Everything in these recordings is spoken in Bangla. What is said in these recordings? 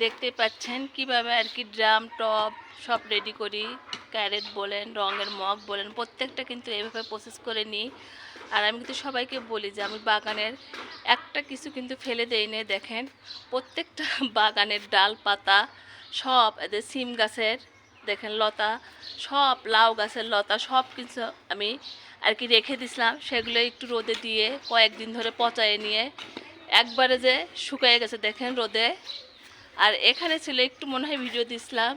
দেখতেই পাচ্ছেন কিভাবে আর কি ড্রাম টব সব রেডি করি। ক্যারেট বলেন, রঙের মগ বলেন, প্রত্যেকটা কিন্তু এভাবে প্রসেস করে নিই। আর আমি কিন্তু সবাইকে বলি যে আমি বাগানের একটা কিছু কিন্তু ফেলে দেই না। দেখেন প্রত্যেকটা বাগানের ডাল পাতা সব, এদের সিম গাছের দেখেন লতা, সব লাউ গাছের লতা সব কিছু আমি আর কি রেখে দিছিলাম। সেগুলো একটু রোদে দিয়ে কয়েকদিন ধরে পচায়ে নিয়ে একবারে যে শুকিয়ে গেছে দেখেন রোদে। আর এখানে ছিল একটু মনে হয় ভিডিও দিছিলাম।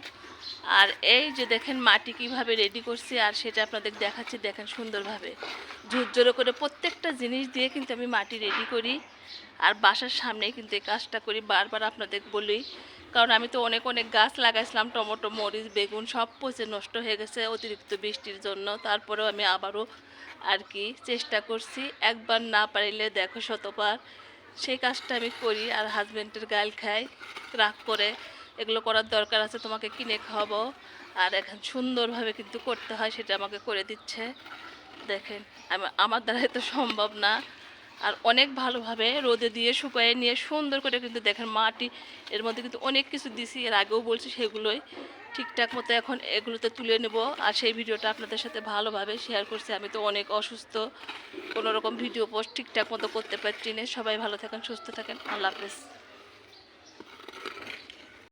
আর এই যে দেখেন মাটি কিভাবে রেডি করছি, আর সেটা আপনাদের দেখাচ্ছি। দেখেন সুন্দরভাবে ঝুরঝুরো করে প্রত্যেকটা জিনিস দিয়ে কিন্তু আমি মাটি রেডি করি। আর বাসার সামনেই কিন্তু এই কাজটা করি, বারবার আপনাদের বলি। কারণ আমি তো অনেক অনেক গাছ লাগাইছিলাম, টমেটো মরিচ বেগুন সব পচে নষ্ট হয়ে গেছে অতিরিক্ত বৃষ্টির জন্য। তারপরেও আমি আবারও আর কি চেষ্টা করছি, একবার না পারিলে দেখো শতবার। সেই কাজটা আমি করি। আর হাজব্যান্ডের গাল খাই, রাগ করে, এগুলো করার দরকার আছে, তোমাকে কিনে খাওয়াবো। আর এখন সুন্দরভাবে কিন্তু করতে হয়, সেটা আমাকে করে দিচ্ছে। দেখেন আমার দ্বারাই তো সম্ভব না। আর অনেক ভালোভাবে রোদে দিয়ে শুকিয়ে নিয়ে সুন্দর করে কিন্তু দেখেন মাটি এর মধ্যে কিন্তু অনেক কিছু দিছি, এর আগেও বলছি, সেগুলোই ঠিকঠাক মতো এখন এগুলোতে তুলে নেব। আর সেই ভিডিওটা আপনাদের সাথে ভালোভাবে শেয়ার করছি। আমি তো অনেক অসুস্থ, কোনো রকম ভিডিও পোস্ট ঠিকঠাক মতো করতে পারছি না। সবাই ভালো থাকেন, সুস্থ থাকেন, আল্লাহ হাফেজ।